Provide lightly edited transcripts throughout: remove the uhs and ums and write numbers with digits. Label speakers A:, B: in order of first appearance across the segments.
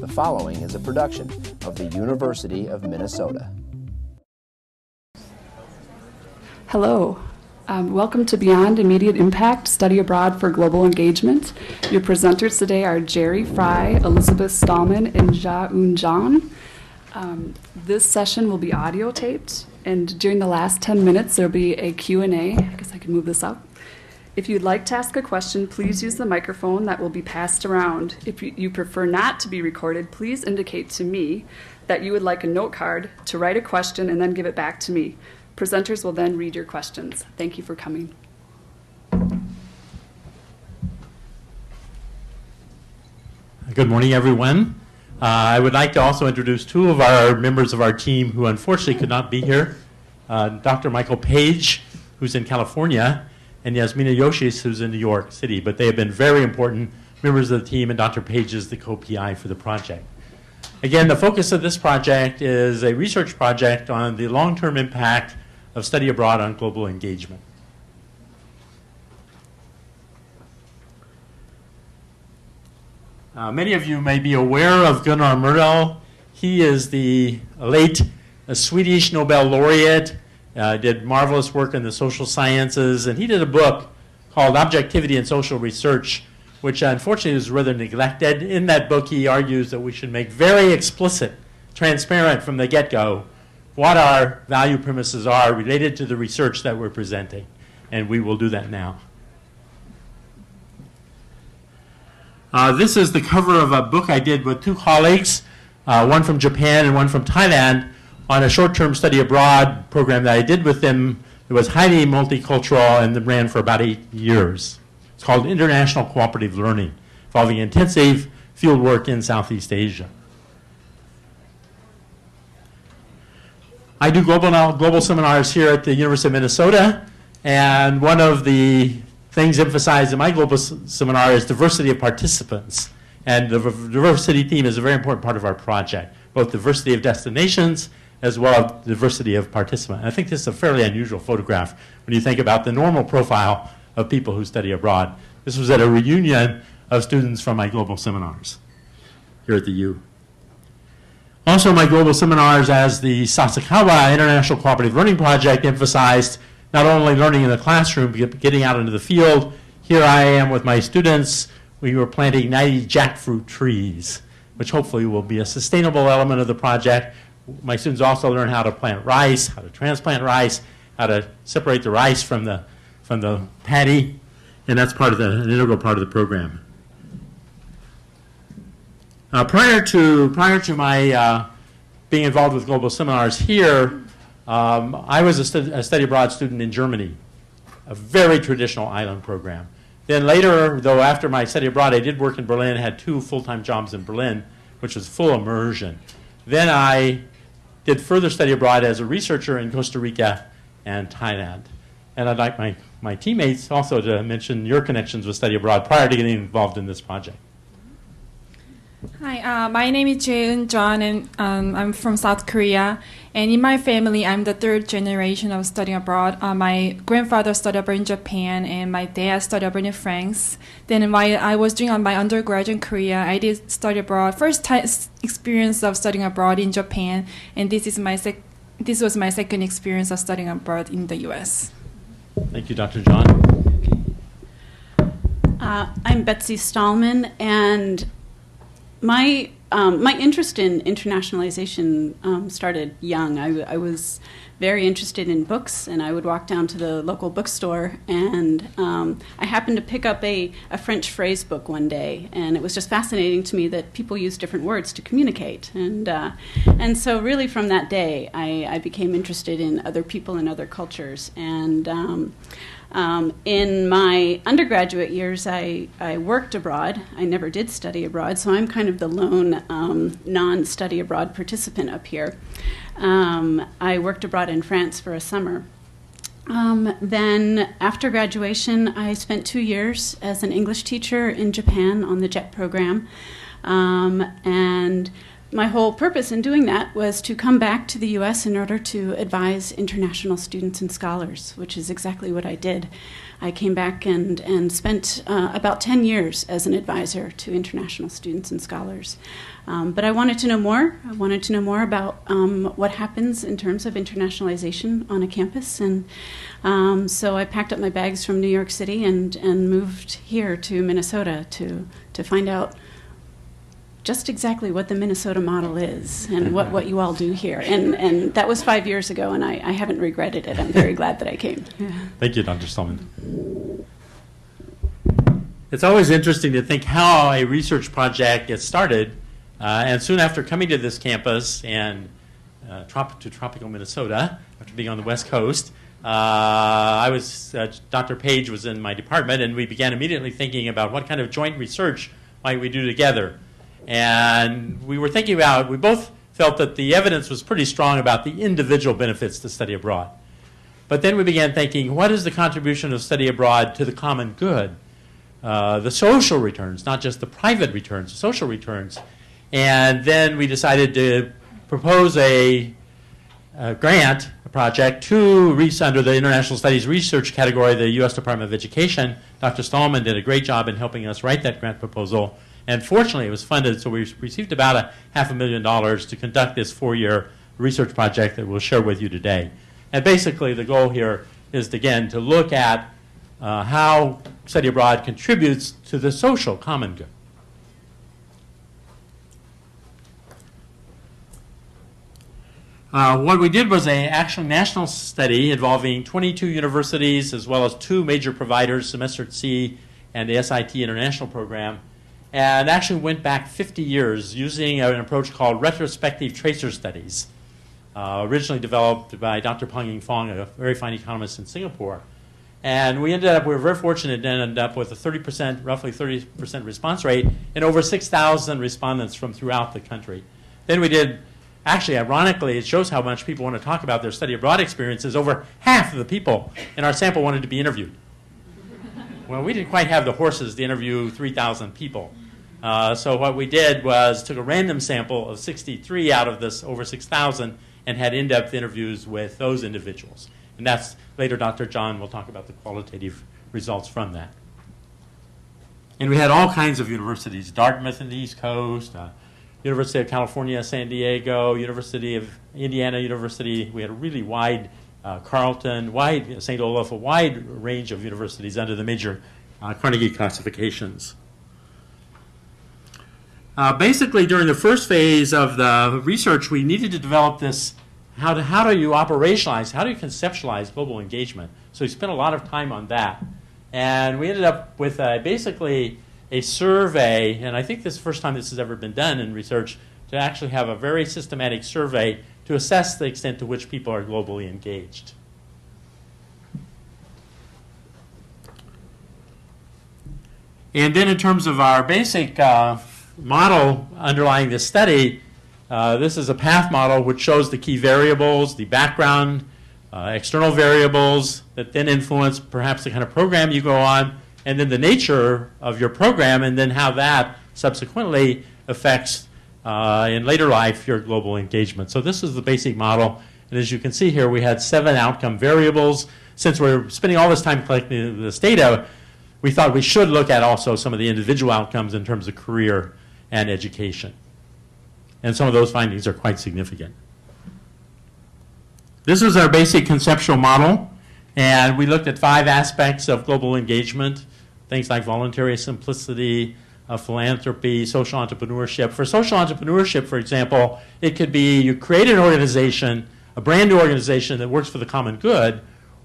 A: The following is a production of the University of Minnesota.
B: Hello. Welcome to Beyond Immediate Impact, Study Abroad for Global Engagement. Your presenters today are Jerry Fry, Elizabeth Stallman, and Chaim John. This session will be audio taped, and during the last 10 minutes there will be a Q&A. I guess I can move this up. If you'd like to ask a question, please use the microphone that will be passed around. If you prefer not to be recorded, please indicate to me that you would like a note card to write a question and then give it back to me. Presenters will then read your questions. Thank you for coming.
C: Good morning, everyone. I would like to also introduce two of our members of our team who unfortunately could not be here. Dr. Michael Page, who's in California, and Yasmina Yoshis, who's in New York City. But they have been very important members of the team, and Dr. Page is the co-PI for the project. Again, the focus of this project is a research project on the long-term impact of study abroad on global engagement. Many of you may be aware of Gunnar Myrdal. He is the late Swedish Nobel laureate, did marvelous work in the social sciences, and he did a book called Objectivity in Social Research, which unfortunately is rather neglected. In that book, he argues that we should make very explicit, transparent from the get-go, what our value premises are related to the research that we're presenting, and we will do that now. This is the cover of a book I did with two colleagues, one from Japan and one from Thailand, on a short-term study abroad program that I did with them. It was highly multicultural and ran for about 8 years. It's called International Cooperative Learning, involving intensive field work in Southeast Asia. I do global seminars here at the University of Minnesota, and one of the things emphasized in my global seminar is diversity of participants. And the diversity theme is a very important part of our project, both diversity of destinations as well as diversity of participants. I think this is a fairly unusual photograph when you think about the normal profile of people who study abroad. This was at a reunion of students from my global seminars here at the U. Also, my global seminars, as the Sasakawa International Cooperative Learning Project emphasized, not only learning in the classroom, but getting out into the field. Here I am with my students. We were planting 90 jackfruit trees, which hopefully will be a sustainable element of the project. My students also learn how to plant rice, how to transplant rice, how to separate the rice from the paddy, and that's part of an integral part of the program. Prior to my being involved with global seminars here, I was a study abroad student in Germany, a very traditional island program. Then later, though, after my study abroad, I did work in Berlin, had 2 full-time jobs in Berlin, which was full immersion. Then I did further study abroad as a researcher in Costa Rica and Thailand. And I'd like my teammates also to mention your connections with study abroad prior to getting involved in this project.
D: Hi, my name is Chaim John, and I'm from South Korea. And in my family, I'm the 3rd generation of studying abroad. My grandfather studied abroad in Japan, and my dad studied abroad in France. Then while I was doing my undergraduate in Korea, I did study abroad. First time experience of studying abroad in Japan, and this was my second experience of studying abroad in the U.S.
C: Thank you, Dr. John.
E: I'm Betsy Stallman, and my interest in internationalization started young. I was very interested in books, and I would walk down to the local bookstore, and I happened to pick up a French phrase book one day, and it was just fascinating to me that people use different words to communicate. And so really from that day, I became interested in other people and other cultures. And in my undergraduate years, I worked abroad. I never did study abroad, so I'm kind of the lone non-study abroad participant up here. I worked abroad in France for a summer. Then after graduation, I spent 2 years as an English teacher in Japan on the JET program. And my whole purpose in doing that was to come back to the U.S. in order to advise international students and scholars, which is exactly what I did. I came back and spent about 10 years as an advisor to international students and scholars. But I wanted to know more. I wanted to know more about what happens in terms of internationalization on a campus. And so I packed up my bags from New York City and moved here to Minnesota to find out just exactly what the Minnesota model is and what you all do here. And that was 5 years ago, and I haven't regretted it. I'm very glad that I came. Yeah.
C: Thank you, Dr. Stallman. It's always interesting to think how a research project gets started. And soon after coming to this campus and to tropical Minnesota, after being on the West Coast, Dr. Page was in my department, and we began immediately thinking about what kind of joint research might we do together. And we were thinking about, we both felt that the evidence was pretty strong about the individual benefits to study abroad. But then we began thinking, what is the contribution of study abroad to the common good? The social returns, not just the private returns, the social returns. And then we decided to propose a grant, a project, under the International Studies Research category of the U.S. Department of Education. Dr. Stallman did a great job in helping us write that grant proposal. And fortunately, it was funded, so we received about $500,000 to conduct this 4-year research project that we'll share with you today. And basically, the goal here is, again, to look at how study abroad contributes to the social common good. What we did was an actual national study involving 22 universities as well as 2 major providers, Semester at Sea and the SIT International Program, and actually went back 50 years using an approach called retrospective tracer studies, originally developed by Dr. Peng-Ying Fong, a very fine economist in Singapore. And we were very fortunate to end up with a roughly 30% response rate and over 6,000 respondents from throughout the country. Then we did, actually, ironically, it shows how much people want to talk about their study abroad experiences. Over half of the people in our sample wanted to be interviewed. Well, we didn't quite have the horses to interview 3,000 people. So what we did was took a random sample of 63 out of this over 6,000 and had in-depth interviews with those individuals. And that's, later Dr. John will talk about the qualitative results from that. And we had all kinds of universities, Dartmouth in the East Coast, University of California, San Diego, University of Indiana University. We had a really wide, Carleton, wide, St. Olaf, a wide range of universities under the major Carnegie classifications. Basically, during the first phase of the research, we needed to develop this, how do you operationalize, how do you conceptualize global engagement? So we spent a lot of time on that. And we ended up with basically a survey, and I think this is the first time this has ever been done in research, to actually have a very systematic survey to assess the extent to which people are globally engaged. And then in terms of our basic model underlying this study, this is a path model which shows the key variables, the background, external variables that then influence perhaps the kind of program you go on, and then the nature of your program, and then how that subsequently affects, in later life, your global engagement. So this is the basic model. And as you can see here, we had 7 outcome variables. Since we're spending all this time collecting this data, we thought we should look at also some of the individual outcomes in terms of career and education. And some of those findings are quite significant. This is our basic conceptual model. And we looked at 5 aspects of global engagement, things like voluntary simplicity, philanthropy, social entrepreneurship. For social entrepreneurship, for example, it could be you create an organization, a brand new organization that works for the common good,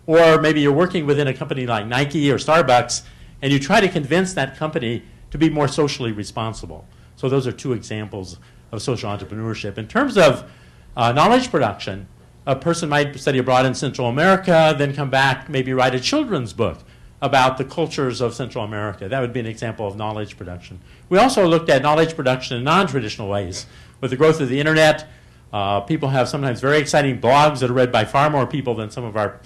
C: or maybe you're working within a company like Nike or Starbucks, and you try to convince that company to be more socially responsible. So those are 2 examples of social entrepreneurship. In terms of knowledge production, a person might study abroad in Central America, then come back, maybe write a children's book about the cultures of Central America. That would be an example of knowledge production. We also looked at knowledge production in non-traditional ways. With the growth of the internet, people have sometimes very exciting blogs that are read by far more people than some of our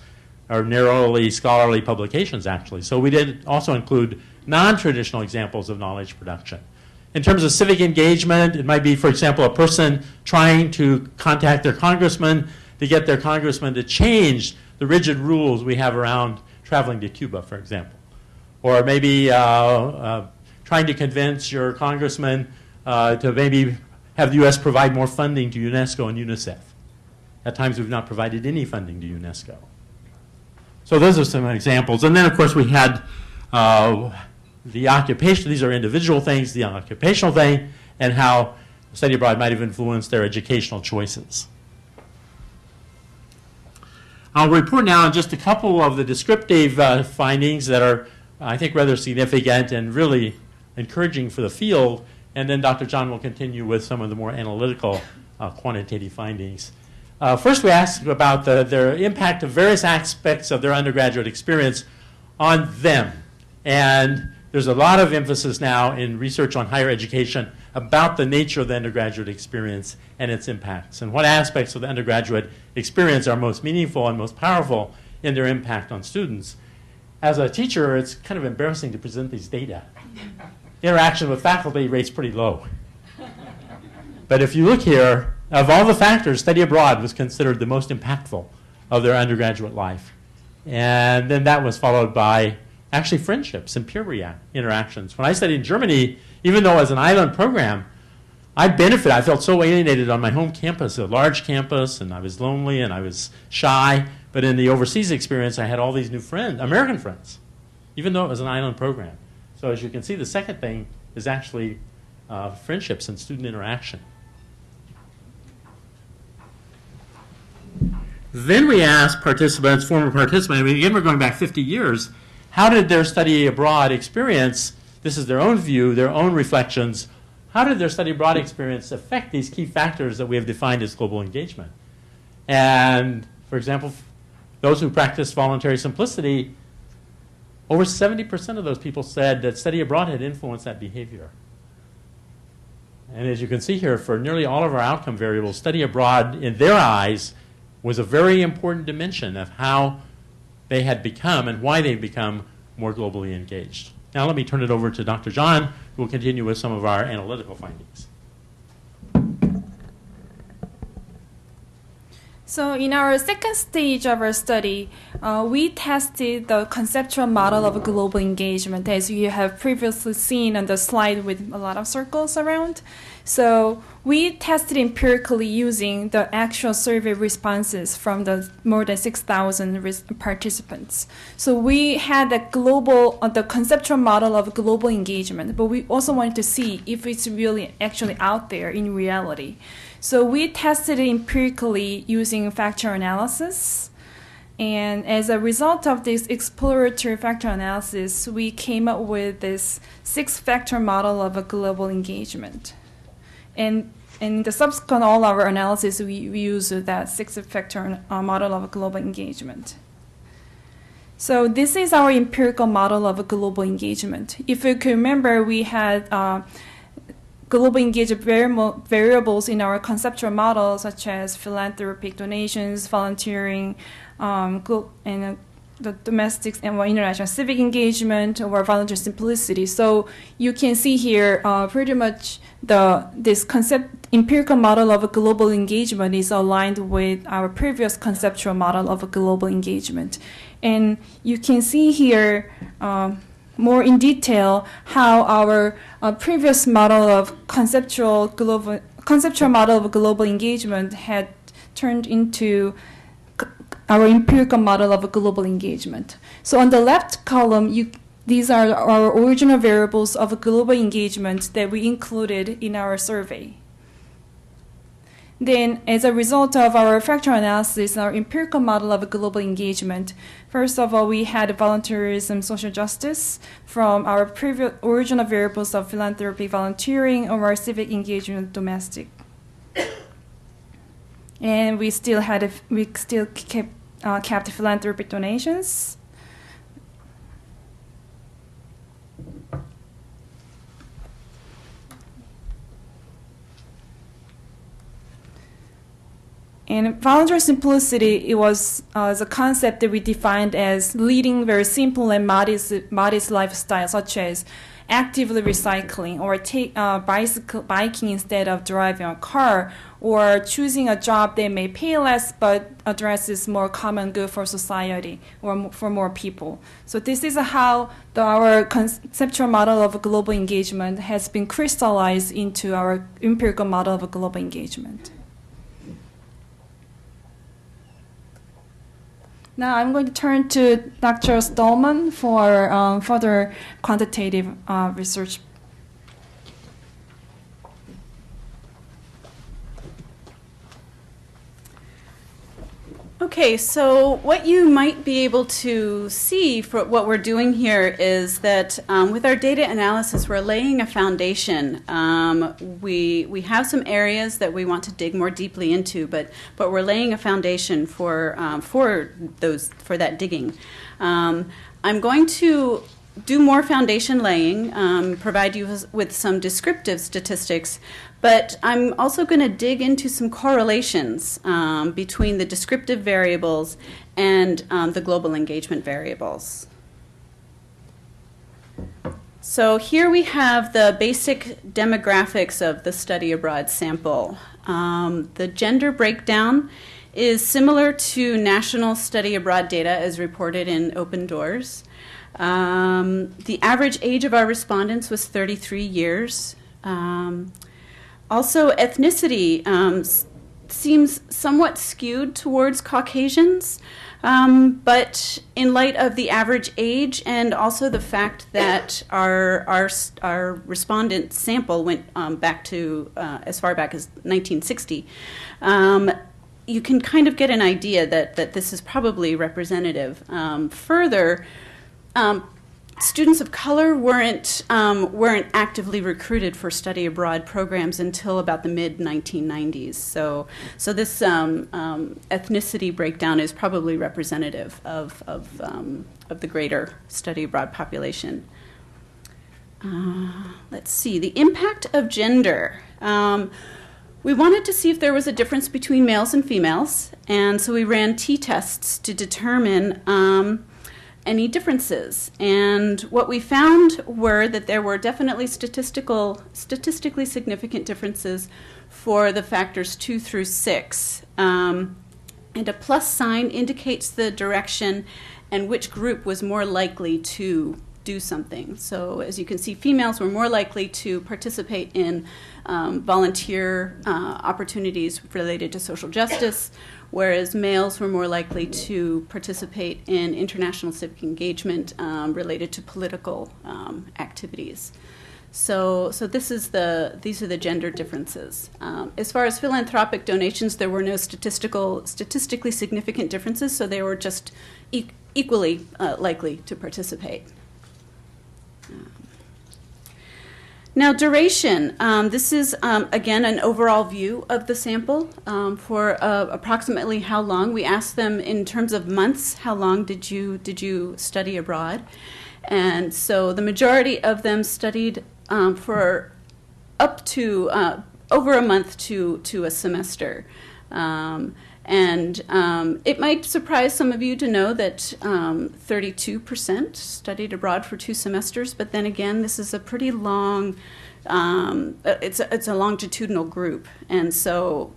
C: narrowly scholarly publications, actually. So we did also include non-traditional examples of knowledge production. In terms of civic engagement, it might be, for example, a person trying to contact their congressman to get their congressman to change the rigid rules we have around traveling to Cuba, for example. Or maybe trying to convince your congressman to maybe have the U.S. provide more funding to UNESCO and UNICEF. At times we've not provided any funding to UNESCO. So those are some examples. And then, of course, we had the occupation. These are individual things, the occupational thing, and how study abroad might have influenced their educational choices. I'll report now on just a couple of the descriptive findings that are, I think, rather significant and really encouraging for the field. And then Dr. John will continue with some of the more analytical quantitative findings. First, we asked about their impact of various aspects of their undergraduate experience on them. And there's a lot of emphasis now in research on higher education about the nature of the undergraduate experience and its impacts, and what aspects of the undergraduate experience are most meaningful and most powerful in their impact on students. As a teacher, it's kind of embarrassing to present these data. Interaction with faculty rates pretty low. But if you look here, of all the factors, study abroad was considered the most impactful of their undergraduate life. And then that was followed by actually friendships and peer interactions. When I studied in Germany, even though as an island program, I benefited. I felt so alienated on my home campus, a large campus, and I was lonely and I was shy. But in the overseas experience, I had all these new friends, American friends, even though it was an island program. So as you can see, the second thing is actually friendships and student interaction. Then we asked participants, former participants, again we're going back 50 years, how did their study abroad experience, this is their own view, their own reflections, how did their study abroad experience affect these key factors that we have defined as global engagement? And, for example, those who practiced voluntary simplicity, over 70% of those people said that study abroad had influenced that behavior. And as you can see here, for nearly all of our outcome variables, study abroad, in their eyes, was a very important dimension of how they had become and why they've become more globally engaged. Now let me turn it over to Dr. John, who will continue with some of our analytical findings.
D: So in our second stage of our study, we tested the conceptual model of global engagement, as you have previously seen on the slide with a lot of circles around. So we tested empirically using the actual survey responses from the more than 6,000 participants. So we had the conceptual model of global engagement, but we also wanted to see if it's really actually out there in reality. So we tested it empirically using factor analysis. And as a result of this exploratory factor analysis, we came up with this 6-factor model of a global engagement. And in the subsequent all our analysis, we use that 6-factor model of a global engagement. So this is our empirical model of a global engagement. If you can remember, we had global engagement variables in our conceptual model, such as philanthropic donations, volunteering, and the domestic and international civic engagement, or voluntary simplicity. So you can see here pretty much this empirical model of a global engagement is aligned with our previous conceptual model of a global engagement. And you can see here more in detail how our previous model of conceptual model of global engagement had turned into our empirical model of a global engagement. So on the left column, these are our original variables of a global engagement that we included in our survey. Then, as a result of our factor analysis, our empirical model of a global engagement, first of all, we had volunteerism, social justice from our previous original variables of philanthropy, volunteering, or our civic engagement, domestic. And we still kept philanthropic donations. And voluntary simplicity, it was a concept that we defined as leading very simple and modest lifestyle, such as actively recycling or biking instead of driving a car, or choosing a job that may pay less but addresses more common good for society or for more people. So this is how our conceptual model of global engagement has been crystallized into our empirical model of global engagement. Now I'm going to turn to Dr. Doleman for further quantitative research.
E: Okay, so what you might be able to see for what we're doing here is that with our data analysis, we're laying a foundation. We have some areas that we want to dig more deeply into, but we're laying a foundation for that digging. I'm going to do more foundation laying, provide you with some descriptive statistics, but I'm also going to dig into some correlations between the descriptive variables and the global engagement variables. So here we have the basic demographics of the study abroad sample. The gender breakdown is similar to national study abroad data as reported in Open Doors. The average age of our respondents was 33 years. Also, ethnicity seems somewhat skewed towards Caucasians, but in light of the average age and also the fact that our respondent sample went back to as far back as 1960, you can kind of get an idea that this is probably representative. Further, students of color weren't actively recruited for study abroad programs until about the mid-1990s. So this ethnicity breakdown is probably representative of the greater study abroad population. Let's see, the impact of gender. We wanted to see if there was a difference between males and females, and so we ran t-tests to determine any differences. And what we found were that there were definitely statistically significant differences for the factors 2 through 6. And a plus sign indicates the direction and which group was more likely to do something. So as you can see, females were more likely to participate in volunteer opportunities related to social justice, whereas males were more likely to participate in international civic engagement related to political activities. So these are the gender differences. As far as philanthropic donations, there were no statistically significant differences, so they were just equally likely to participate. Now, duration. This is, again, an overall view of the sample for approximately how long. We asked them in terms of months, how long did you study abroad? And so the majority of them studied for up to over a month to a semester. And it might surprise some of you to know that 32% studied abroad for 2 semesters, but then again, this is a pretty long, it's a longitudinal group. And so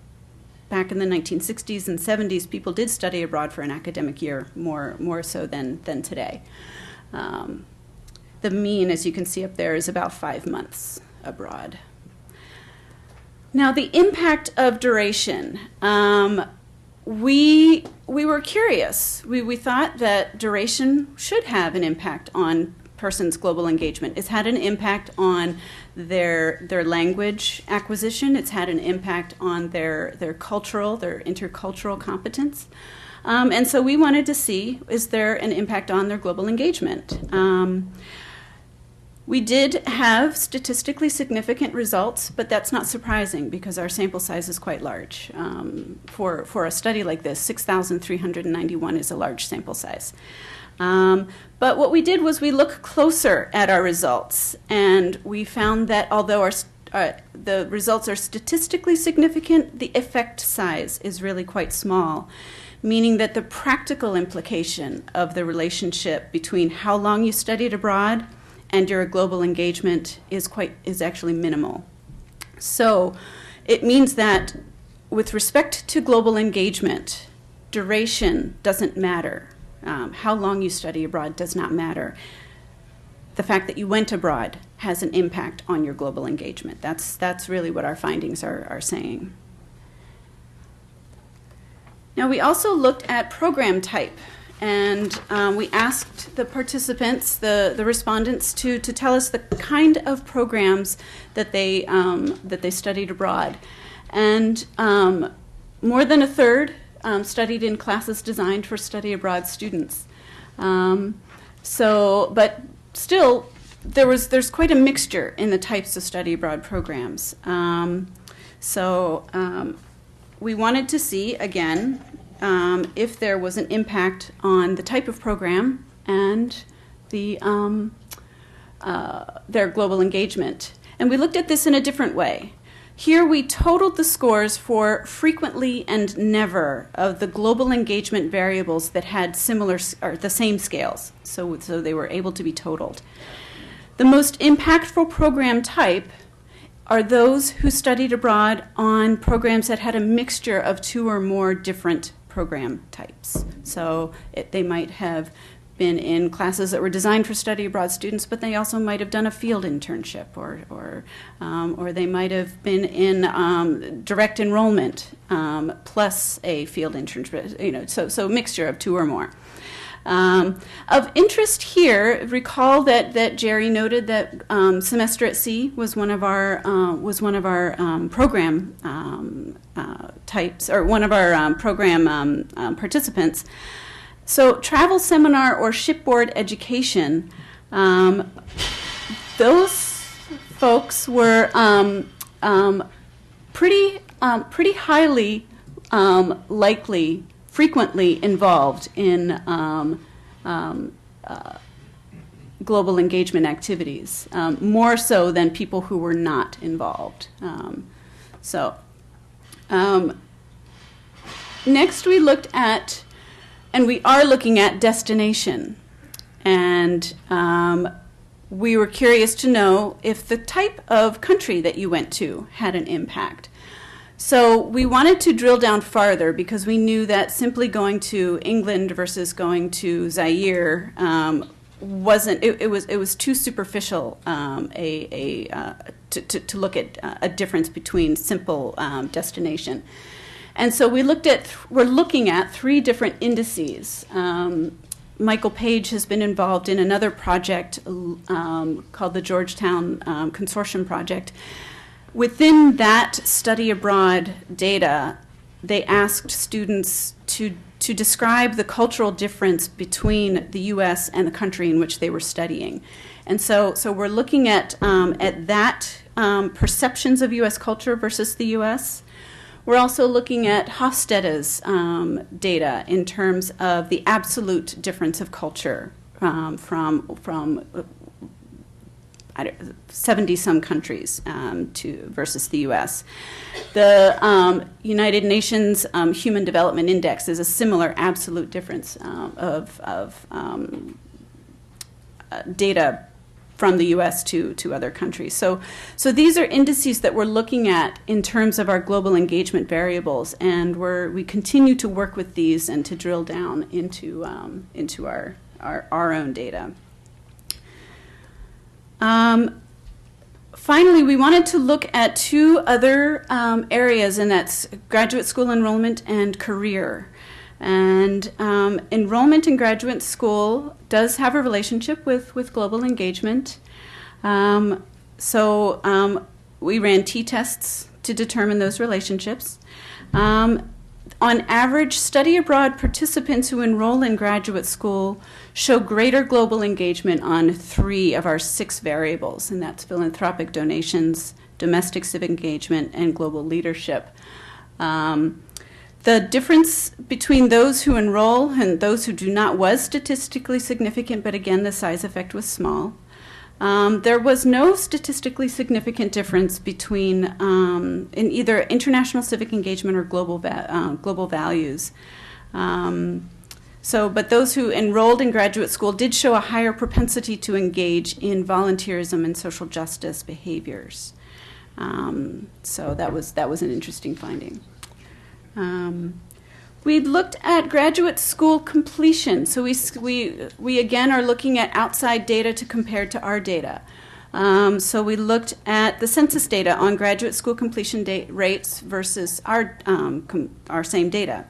E: back in the 1960s and 70s, people did study abroad for an academic year, more so than today. The mean, as you can see up there, is about 5 months abroad. Now, the impact of duration. We were curious. We thought that duration should have an impact on persons' global engagement. It's had an impact on their language acquisition. It's had an impact on their intercultural competence. And so we wanted to see, is there an impact on their global engagement? We did have statistically significant results, but that's not surprising because our sample size is quite large. For a study like this, 6,391 is a large sample size. But what we did was we looked closer at our results, and we found that although the results are statistically significant, the effect size is really quite small, meaning that the practical implication of the relationship between how long you studied abroad and your global engagement is actually minimal. So it means that with respect to global engagement, duration doesn't matter. How long you study abroad does not matter. The fact that you went abroad has an impact on your global engagement. That's really what our findings are saying. Now, we also looked at program type, and we asked the participants, the respondents, to tell us the kind of programs that they studied abroad. And more than a third studied in classes designed for study abroad students. But still, there's quite a mixture in the types of study abroad programs. We wanted to see, again, if there was an impact on the type of program and their global engagement. And we looked at this in a different way. Here we totaled the scores for frequently and never of the global engagement variables that had similar or the same scales, so they were able to be totaled. The most impactful program type are those who studied abroad on programs that had a mixture of 2 or more different program types. So they might have been in classes that were designed for study abroad students, but they also might have done a field internship, or they might have been in direct enrollment plus a field internship. So a mixture of 2 or more. Of interest here, recall that Jerry noted that Semester at Sea was one of our program types, or one of our program participants. So travel, seminar, or shipboard education, those folks were pretty highly likely, frequently involved in global engagement activities, more so than people who were not involved. Next we looked at, and we are looking at, destination. And we were curious to know if the type of country that you went to had an impact. So we wanted to drill down farther because we knew that simply going to England versus going to Zaire wasn't. It was too superficial to look at a difference between simple destination. And so we're looking at 3 different indices. Michael Page has been involved in another project called the Georgetown Consortium Project. Within that study abroad data, they asked students to describe the cultural difference between the U.S. and the country in which they were studying. And so we're looking at that perceptions of U.S. culture versus the U.S. We're also looking at Hofstede's data in terms of the absolute difference of culture from 70-some countries versus the U.S. The United Nations Human Development Index is a similar absolute difference of data from the U.S. to other countries. So these are indices that we're looking at in terms of our global engagement variables, and we continue to work with these and to drill down into our own data. Finally, we wanted to look at 2 other areas, and that's graduate school enrollment and career. And enrollment in graduate school does have a relationship with global engagement. We ran t-tests to determine those relationships. On average, study abroad participants who enroll in graduate school show greater global engagement on 3 of our 6 variables, and that's philanthropic donations, domestic civic engagement, and global leadership. The difference between those who enroll and those who do not was statistically significant, but again, the size effect was small. There was no statistically significant difference between in either international civic engagement or global values. But those who enrolled in graduate school did show a higher propensity to engage in volunteerism and social justice behaviors. So that was an interesting finding. We looked at graduate school completion. So we again are looking at outside data to compare to our data. So we looked at the census data on graduate school completion rates versus our same data.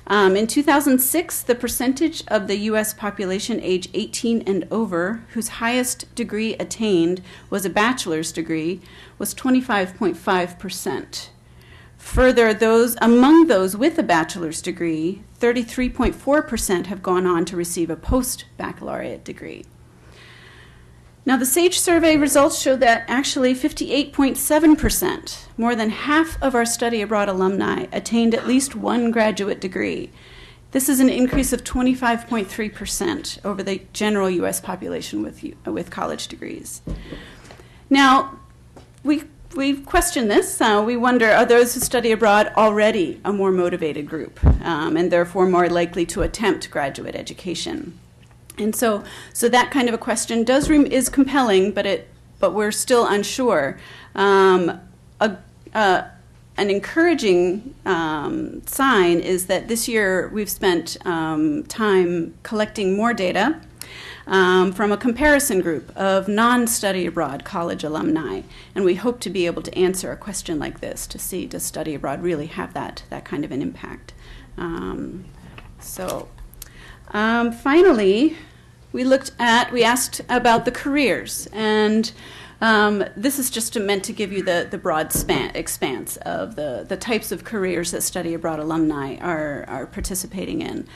E: In 2006, the percentage of the U.S. population age 18 and over whose highest degree attained was a bachelor's degree was 25.5%. Further, among those with a bachelor's degree, 33.4% have gone on to receive a post-baccalaureate degree. Now, the SAGE survey results show that actually 58.7%, more than half of our study abroad alumni, attained at least one graduate degree. This is an increase of 25.3% over the general U.S. population with college degrees. Now, we've questioned this. We wonder, are those who study abroad already a more motivated group and therefore more likely to attempt graduate education? And so that kind of a question is compelling, but we're still unsure. An encouraging sign is that this year we've spent time collecting more data from a comparison group of non-study abroad college alumni, and we hope to be able to answer a question like this to see, does study abroad really have that kind of an impact? Finally, we asked about the careers, and this is just meant to give you the broad expanse of the types of careers that study abroad alumni are participating in.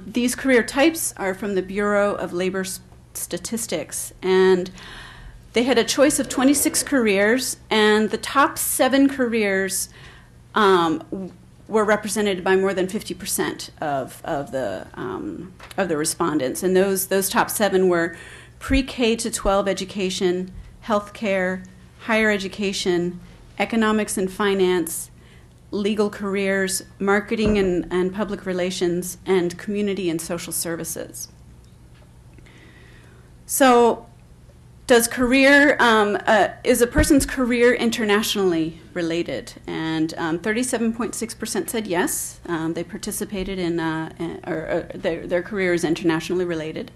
E: These career types are from the Bureau of Labor Statistics, and they had a choice of 26 careers, and the top 7 careers were represented by more than 50% of the respondents, and those top 7 were pre-K to 12 education, healthcare, higher education, economics and finance, legal careers, marketing and public relations, and community and social services. So, is a person's career internationally related? And 37.6% said yes. They participated their career is internationally related.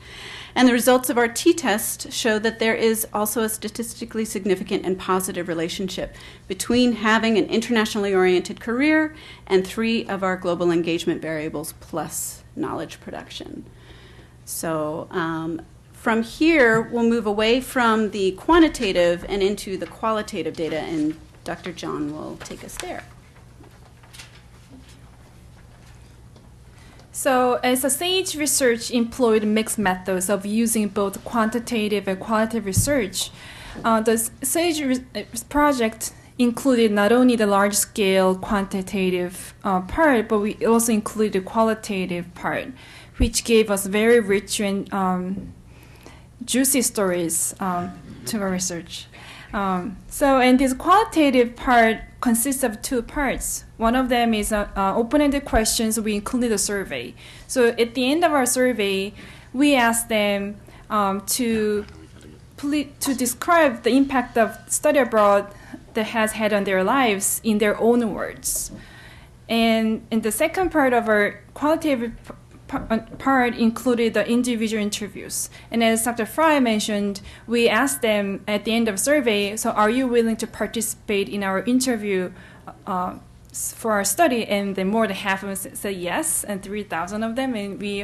E: And the results of our t-test show that there is also a statistically significant and positive relationship between having an internationally oriented career and 3 of our global engagement variables plus knowledge production. So, from here, we'll move away from the quantitative and into the qualitative data, and Dr. John will take us there.
D: So, as a SAGE research employed mixed methods of using both quantitative and qualitative research, the SAGE project included not only the large-scale quantitative part, but we also included the qualitative part, which gave us very rich and juicy stories to our research. And this qualitative part consists of 2 parts. One of them is open-ended questions. We included a survey. So at the end of our survey, we asked them to describe the impact of study abroad that has had on their lives in their own words. And the second part of our qualitative part included the individual interviews. And as Dr. Fry mentioned, we asked them at the end of the survey, so are you willing to participate in our interview for our study? And then more than half of them said yes, and 3,000 of them, and we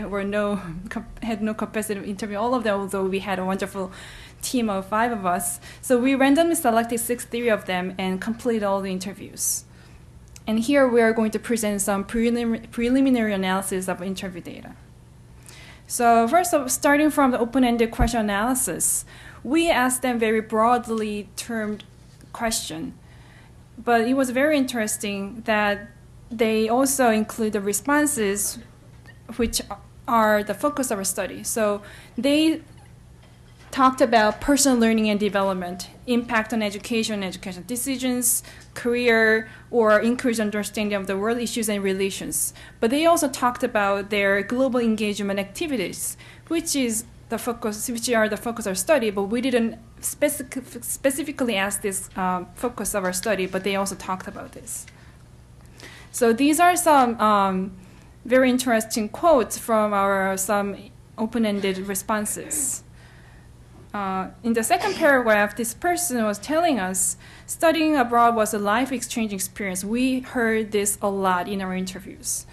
D: had no capacity to interview all of them, although we had a wonderful team of 5 of us. So we randomly selected 63 of them and completed all the interviews. And here we are going to present some preliminary analysis of interview data. So first, starting from the open-ended question analysis, we asked them very broadly termed question. But it was very interesting that they also include the responses which are the focus of our study. So they talked about personal learning and development, impact on education and educational decisions, career, or increased understanding of the world issues and relations. But they also talked about their global engagement activities, which are the focus of our study, but we didn't specifically ask this focus of our study, but they also talked about this. So these are some very interesting quotes from some open-ended responses. In the second paragraph, this person was telling us studying abroad was a life-exchange experience. We heard this a lot in our interviews.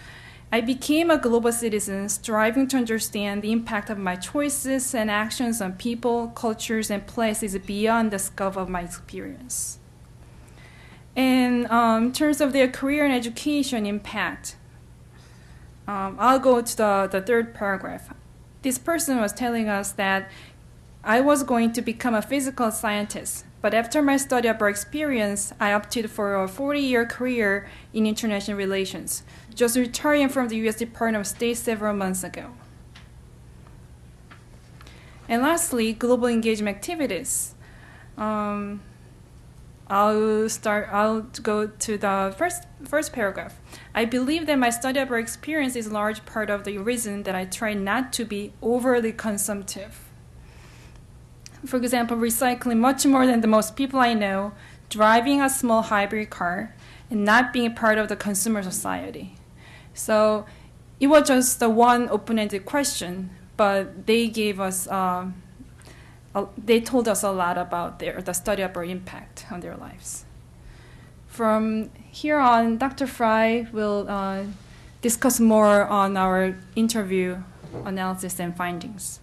D: I became a global citizen, striving to understand the impact of my choices and actions on people, cultures, and places beyond the scope of my experience. And in terms of their career and education impact, I'll go to the third paragraph. This person was telling us that I was going to become a physical scientist, but after my study abroad experience, I opted for a 40-year career in international relations, just retiring from the U.S. Department of State several months ago. And lastly, global engagement activities. I'll go to the first paragraph. I believe that my study abroad experience is a large part of the reason that I try not to be overly consumptive. For example, recycling much more than the most people I know, driving a small hybrid car, and not being part of the consumer society. So it was just the one open-ended question, but they gave us, they told us a lot about the study abroad impact on their lives. From here on, Dr. Fry will discuss more on our interview analysis and findings.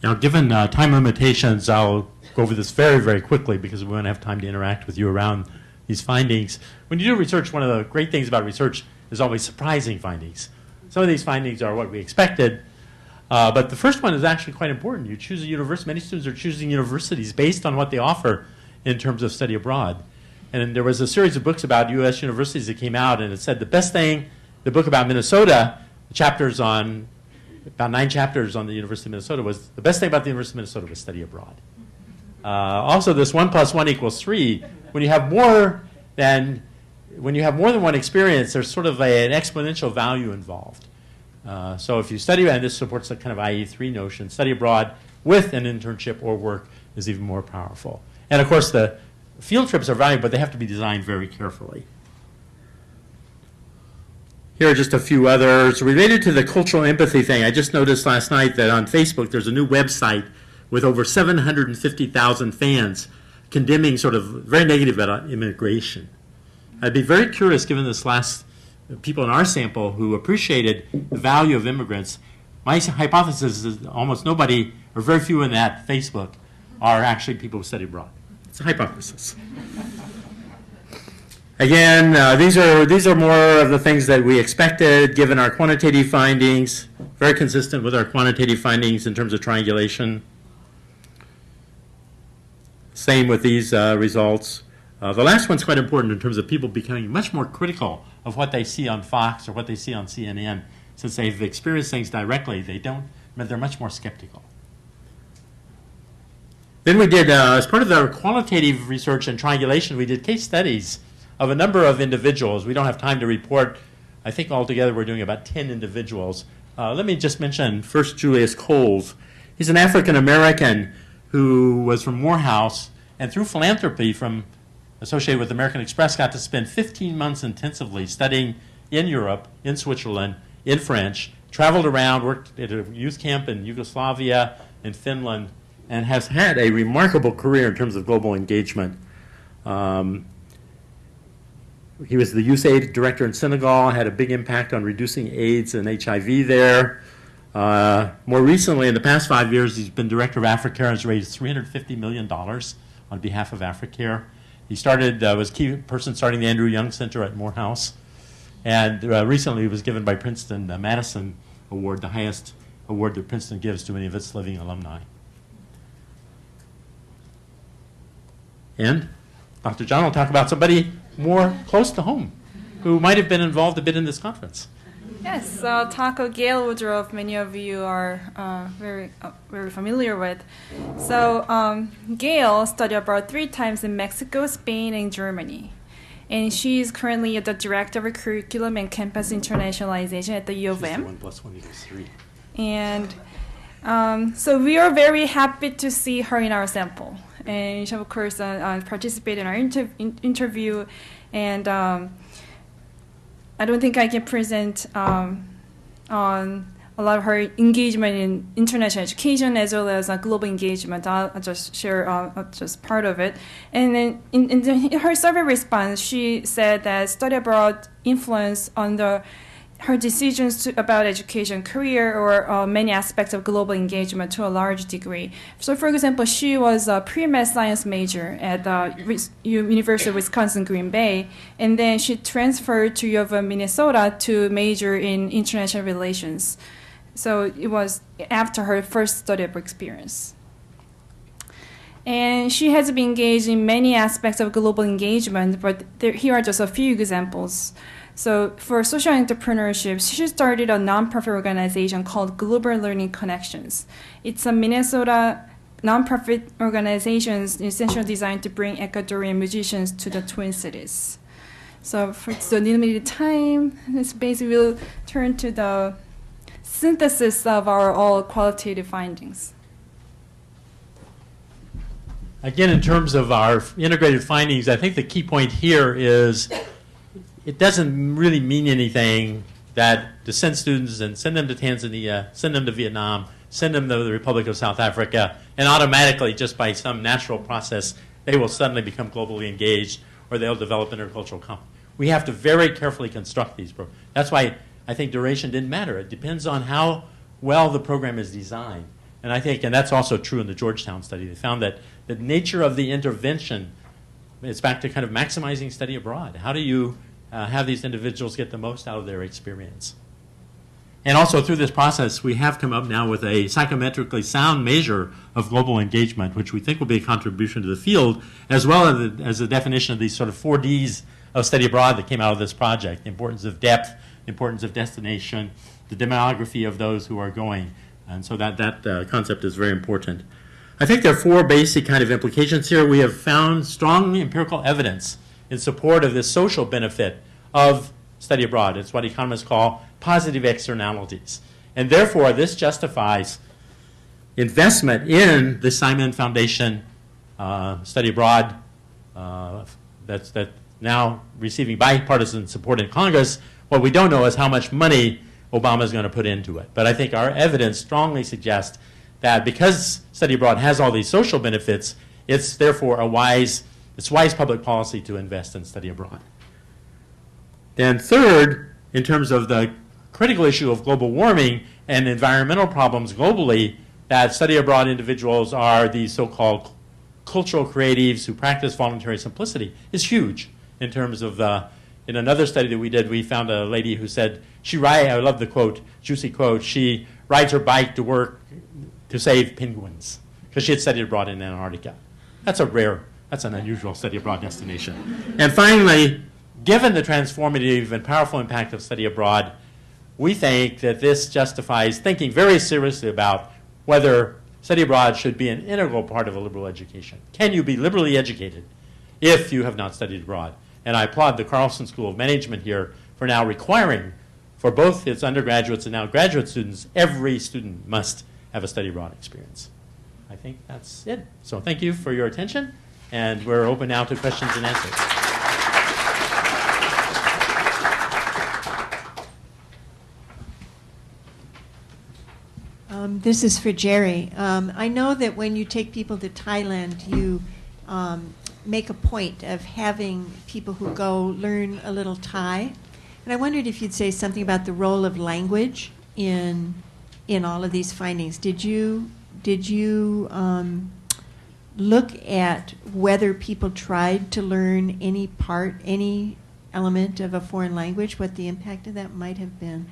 C: Now, given time limitations, I'll go over this very, very quickly because we won't have time to interact with you around these findings. When you do research, one of the great things about research is always surprising findings. Some of these findings are what we expected, but the first one is actually quite important. You choose a university. Many students are choosing universities based on what they offer in terms of study abroad. And there was a series of books about U.S. universities that came out, and it said the best thing, the book about Minnesota, the chapters on about 9 chapters on the University of Minnesota, was the best thing about the University of Minnesota was study abroad. Also, this 1 + 1 = 3. When you have more than one experience, there's sort of an exponential value involved. So if you study, and this supports the kind of IE3 notion, study abroad with an internship or work is even more powerful. And of course, the field trips are valuable, but they have to be designed very carefully. Here are just a few others. Related to the cultural empathy thing, I just noticed last night that on Facebook there's a new website with over 750,000 fans condemning sort of very negative about immigration. I'd be very curious, given this last people in our sample who appreciated the value of immigrants. My hypothesis is almost nobody, or very few in that Facebook, are actually people who study abroad. It's a hypothesis. Again, these are more of the things that we expected given our quantitative findings, very consistent with our quantitative findings in terms of triangulation. Same with these results. The last one's quite important in terms of people becoming much more critical of what they see on Fox or what they see on CNN. Since they've experienced things directly, they're much more skeptical. Then we did, as part of our qualitative research and triangulation, we did case studies of a number of individuals. We don't have time to report. I think altogether we're doing about 10 individuals. Let me just mention first Julius Coles. He's an African-American who was from Morehouse, and through philanthropy associated with American Express, got to spend 15 months intensively studying in Europe, in Switzerland, in French, traveled around, worked at a youth camp in Yugoslavia, in Finland, and has had a remarkable career in terms of global engagement. He was the USAID director in Senegal, had a big impact on reducing AIDS and HIV there. More recently, in the past 5 years, he's been director of AfriCare and has raised $350 million on behalf of AfriCare. He was a key person starting the Andrew Young Center at Morehouse. And recently he was given by Princeton the Madison Award, the highest award that Princeton gives to any of its living alumni. And Dr. John will talk about somebody more close to home. who might have been involved a bit in this conference.
D: Yes, Taco Gail Woodruff, many of you are very familiar with. So Gail studied abroad 3 times in Mexico, Spain, and Germany. And she is currently the Director of Curriculum and Campus Internationalization at the U of M.
C: 1 + 1 = 3.
D: And so we are very happy to see her in our sample. And she, of course, participated in our interview. And I don't think I can present on a lot of her engagement in international education as well as global engagement. I'll just share just part of it. And then in her survey response, she said that study abroad influence on her decisions about education, career, or many aspects of global engagement to a large degree. So, for example, she was a pre-med science major at the University of Wisconsin-Green Bay, and then she transferred to U of M, Minnesota to major in international relations. So it was after her first study abroad experience. And she has been engaged in many aspects of global engagement, but here are just a few examples. So for social entrepreneurship, she started a nonprofit organization called Global Learning Connections. It's a Minnesota nonprofit organization essentially designed to bring Ecuadorian musicians to the Twin Cities. So for the limited time, this basically will turn to the synthesis of our all qualitative findings.
C: Again, in terms of our integrated findings, I think the key point here is it doesn't really mean anything to send students and send them to Tanzania, send them to Vietnam, send them to the Republic of South Africa, and automatically, just by some natural process, they will suddenly become globally engaged or they'll develop intercultural competence. We have to very carefully construct these programs. That's why I think duration didn't matter. It depends on how well the program is designed. And I think, and that's also true in the Georgetown study, they found that the nature of the intervention is back to kind of maximizing study abroad. How do you have these individuals get the most out of their experience? And also through this process, we have come up now with a psychometrically sound measure of global engagement, which we think will be a contribution to the field, as well as the definition of these sort of 4 Ds of study abroad that came out of this project: the importance of depth, the importance of destination, the demography of those who are going. And so that concept is very important. I think there are 4 basic kind of implications here. We have found strong empirical evidence in support of this social benefit of study abroad. It's what economists call positive externalities. And therefore, this justifies investment in the Simon Foundation study abroad that's now receiving bipartisan support in Congress. What we don't know is how much money Obama is going to put into it. But I think our evidence strongly suggests that because study abroad has all these social benefits, it's therefore wise public policy to invest in study abroad. Then third, in terms of the critical issue of global warming and environmental problems globally, that study abroad individuals are these so-called cultural creatives who practice voluntary simplicity is huge in terms of in another study that we did, we found a lady who said, I love the quote, juicy quote, she rides her bike to work to save penguins because she had studied abroad in Antarctica. That's an unusual study abroad destination. And finally, given the transformative and powerful impact of study abroad, we think that this justifies thinking very seriously about whether study abroad should be an integral part of a liberal education. Can you be liberally educated if you have not studied abroad? And I applaud the Carlson School of Management here for now requiring for both its undergraduates and now graduate students, every student must have a study abroad experience. I think that's it. So thank you for your attention, and we're open now to questions and answers.
F: This is for Jerry. I know that when you take people to Thailand, you make a point of having people who go learn a little Thai. And I wondered if you'd say something about the role of language in all of these findings. Did you look at whether people tried to learn any element of a foreign language, what the impact of that might have been?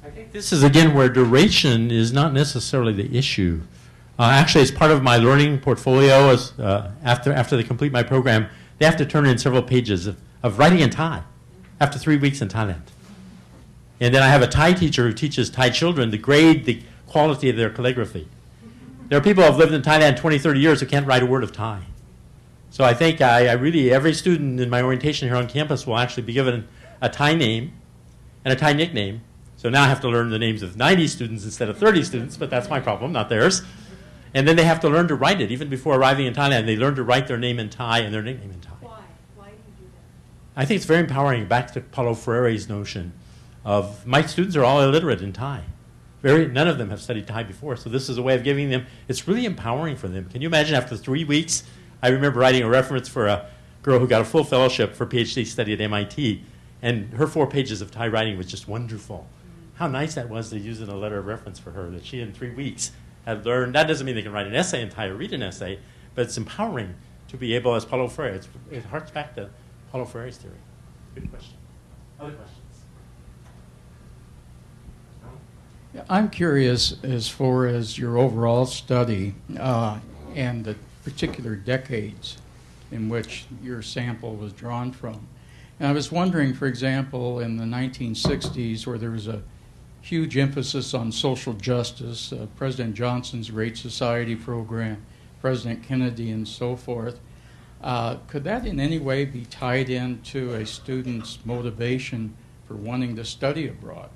C: I think this is, again, where duration is not necessarily the issue. Actually, as part of my learning portfolio, after they complete my program, they have to turn in several pages of writing in Thai. after 3 weeks in Thailand. And then I have a Thai teacher who teaches Thai children to grade the quality of their calligraphy. There are people who have lived in Thailand 20, 30 years who can't write a word of Thai. So I think I really, every student in my orientation here on campus will actually be given a Thai name and a Thai nickname. So now I have to learn the names of 90 students instead of 30 students, but that's my problem, not theirs. And then they have to learn to write it. Even before arriving in Thailand, they learn to write their name in Thai and their nickname in Thai.
F: Why? Why do you do that?
C: I think it's very empowering, back to Paulo Freire's notion of, my students are all illiterate in Thai. None of them have studied Thai before, so this is a way of giving them, it's really empowering for them. Can you imagine after 3 weeks, I remember writing a reference for a girl who got a full fellowship for PhD study at MIT, and her 4 pages of Thai writing was just wonderful. How nice that was to use in a letter of reference for her, that she in 3 weeks had learned. That doesn't mean they can write an essay in Thai or read an essay, but it's empowering to be able, as Paulo Freire, it harks back to Paulo Freire's theory. Good question. Other questions?
G: Yeah, I'm curious as far as your overall study and the particular decades in which your sample was drawn from. And I was wondering, for example, in the 1960s, where there was a huge emphasis on social justice, President Johnson's Great Society program, President Kennedy, and so forth, could that in any way be tied into a student's motivation for wanting to study abroad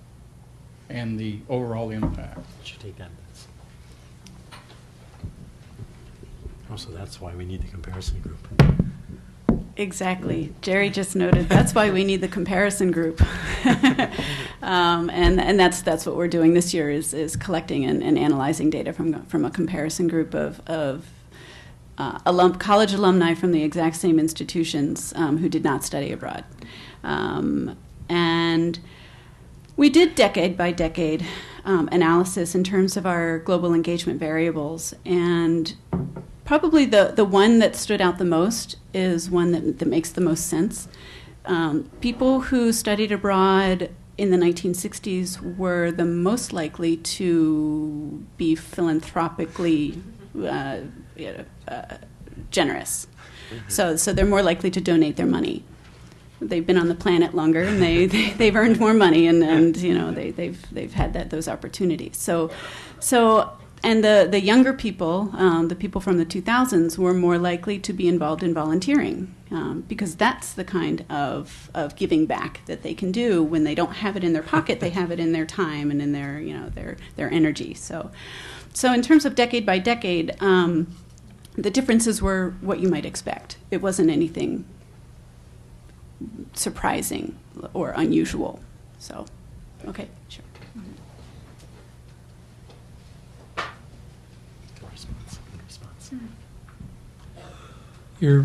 G: and the overall impact?
C: Should take that. Also, that's why we need the comparison group.
E: Exactly. Jerry just noted that's why we need the comparison group. And that's what we're doing this year is collecting and analyzing data from a comparison group of college alumni from the exact same institutions who did not study abroad. And we did decade by decade analysis in terms of our global engagement variables, and probably the one that stood out the most is one that makes the most sense. People who studied abroad in the 1960s were the most likely to be philanthropically generous. So they're more likely to donate their money. They've been on the planet longer, and they've earned more money, and you know they've had those opportunities. So and the younger people, the people from the 2000s, were more likely to be involved in volunteering because that's the kind of giving back that they can do when they don't have it in their pocket. They have it in their time and in their energy. So in terms of decade by decade, the differences were what you might expect. It wasn't anything surprising or unusual. So, okay, sure.
H: Your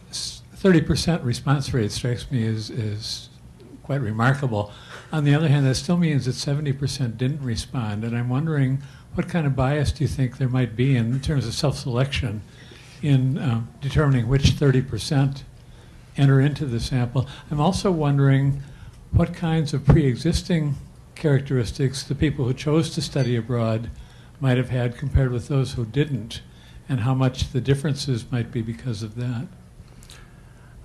H: 30% response rate strikes me as quite remarkable. On the other hand, that still means that 70% didn't respond, and I'm wondering what kind of bias do you think there might be in terms of self-selection in determining which 30% enter into the sample. I'm also wondering what kinds of pre-existing characteristics the people who chose to study abroad might have had compared with those who didn't, and how much the differences might be because of that.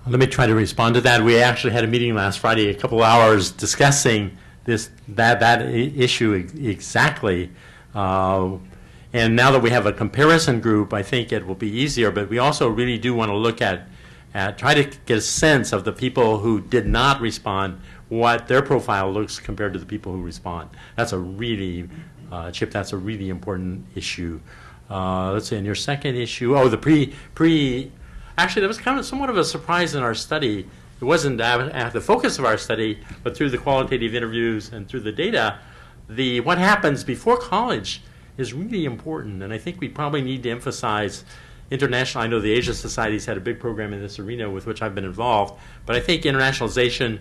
C: Let me try to respond to that. We actually had a meeting last Friday, a couple hours, discussing that issue exactly. And now that we have a comparison group, I think it will be easier. But we also really do want to look at try to get a sense of the people who did not respond, what their profile looks compared to the people who respond. That's a really, Chip, that's a really important issue. Let's see, in your second issue, actually, that was kind of somewhat of a surprise in our study. It wasn't at the focus of our study, but through the qualitative interviews and through the data, what happens before college is really important. And I think we probably need to emphasize international. I know the Asia Society's had a big program in this arena with which I've been involved, but I think internationalization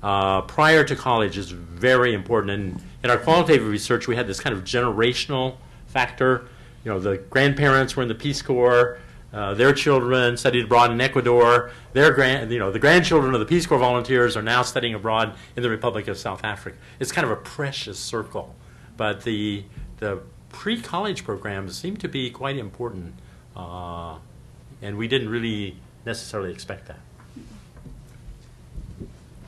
C: prior to college is very important. And in our qualitative research, we had this kind of generational factor. You know, the grandparents were in the Peace Corps. Their children studied abroad in Ecuador. The grandchildren of the Peace Corps volunteers are now studying abroad in the Republic of South Africa. It's kind of a precious circle, but the pre-college programs seem to be quite important, and we didn't really necessarily expect that.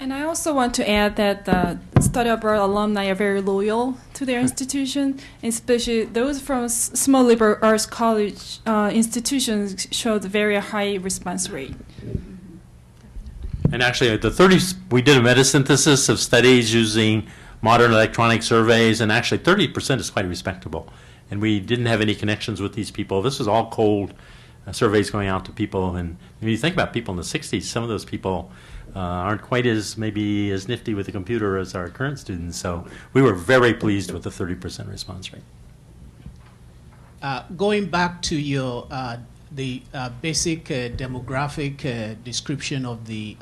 D: And I also want to add that the study abroad alumni are very loyal to their institution, especially those from small liberal arts college institutions showed very high response rate.
C: And actually, we did a meta-synthesis of studies using modern electronic surveys, and actually 30% is quite respectable. And we didn't have any connections with these people. This was all cold surveys going out to people. And when you think about people in the 60s, some of those people aren't quite as maybe as nifty with the computer as our current students. So we were very pleased with the 30% response rate.
I: Going back to your the basic demographic description of the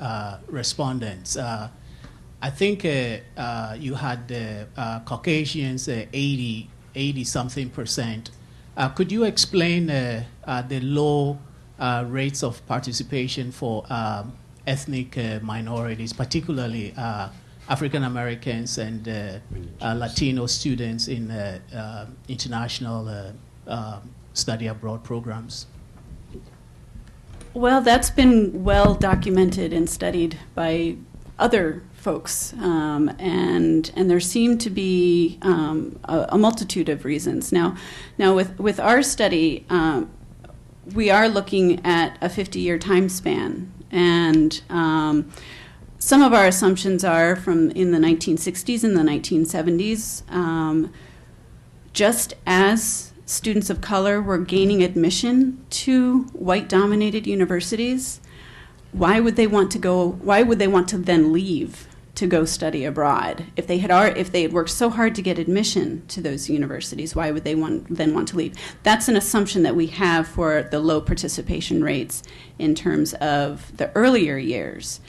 I: respondents, I think you had Caucasians 80-something%. Could you explain the low rates of participation for ethnic minorities, particularly African Americans and Latino students in international study abroad programs?
E: Well, that's been well documented and studied by other folks, and there seem to be a multitude of reasons. Now with our study, we are looking at a 50-year time span, and some of our assumptions are from in the 1960s and the 1970s. Just as students of color were gaining admission to white-dominated universities, why would they want to then leave to go study abroad? If they had worked so hard to get admission to those universities, why would they then want to leave? That's an assumption that we have for the low participation rates in terms of the earlier years.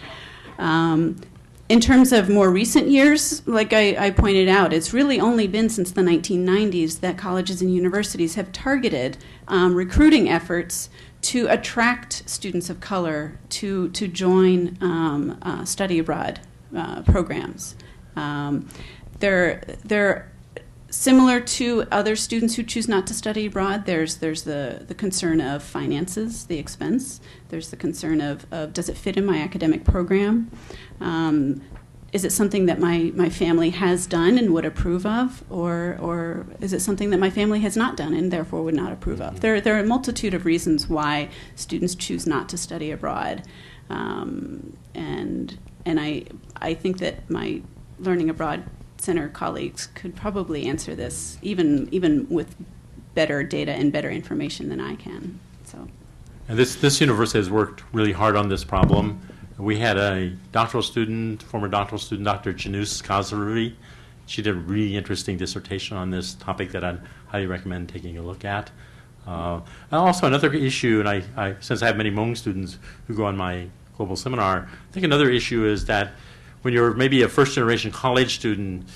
E: In terms of more recent years, like I pointed out, it's really only been since the 1990s that colleges and universities have targeted recruiting efforts to attract students of color to join study abroad programs. They're similar to other students who choose not to study abroad. There's the concern of finances, the expense. There's the concern of does it fit in my academic program? Is it something that my family has done and would approve of, or is it something that my family has not done and therefore would not approve of? There are a multitude of reasons why students choose not to study abroad, and I think that my Learning Abroad Center colleagues could probably answer this even with better data and better information than I can. So,
C: and this university has worked really hard on this problem. We had a former doctoral student, Dr. Janus Kazaruri. She did a really interesting dissertation on this topic that I'd highly recommend taking a look at. And also another issue, and I since I have many Hmong students who go on my global seminar, I think another issue is that when you're maybe a first-generation college student,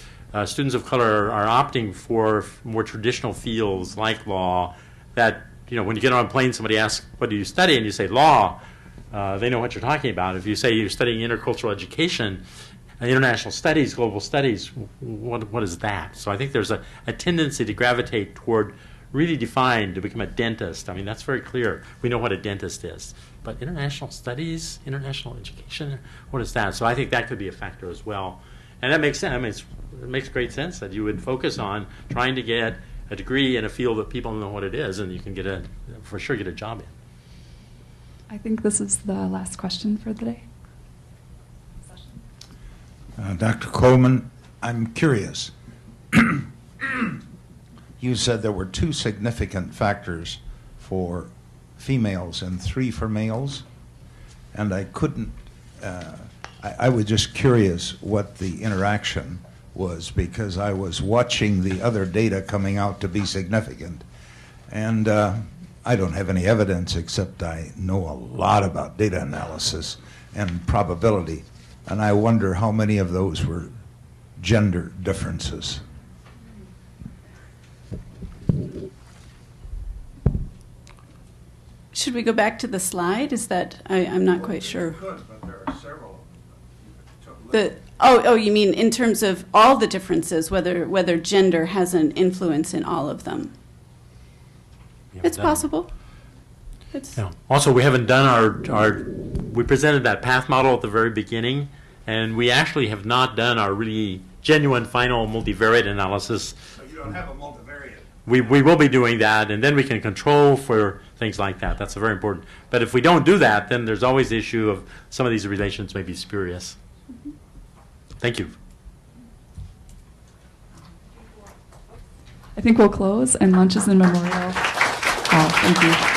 C: students of color are opting for more traditional fields like law that, when you get on a plane, somebody asks, what do you study? And you say law. They know what you're talking about. If you say you're studying intercultural education, international studies, global studies, what is that? So I think there's a tendency to gravitate toward really defined to become a dentist. I mean, that's very clear. We know what a dentist is. But international studies, international education, what is that? So I think that could be a factor as well. And that makes sense. I mean, it makes great sense that you would focus on trying to get a degree in a field that people know what it is, and you can for sure get a job in.
B: I think this is the last question for the day.
J: Dr. Coleman, I'm curious. You said there were 2 significant factors for females and 3 for males, and I couldn't, I was just curious what the interaction was, because I was watching the other data coming out to be significant, and I don't have any evidence except I know a lot about data analysis and probability, and I wonder how many of those were gender differences.
E: Should we go back to the slide? Is that, I'm not quite sure.
J: Could, but there are several.
E: You mean in terms of all the differences, whether gender has an influence in all of them? It's possible.
C: Also, we haven't done we presented that path model at the very beginning, And we actually have not done our really genuine final multivariate analysis.
J: So you don't have a multivariate?
C: We will be doing that, and then we can control for things like that. That's very important. But if we don't do that, then there's always the issue of some of these relations may be spurious. Thank you.
B: I think we'll close, and lunch is in Memorial Hall. Thank you.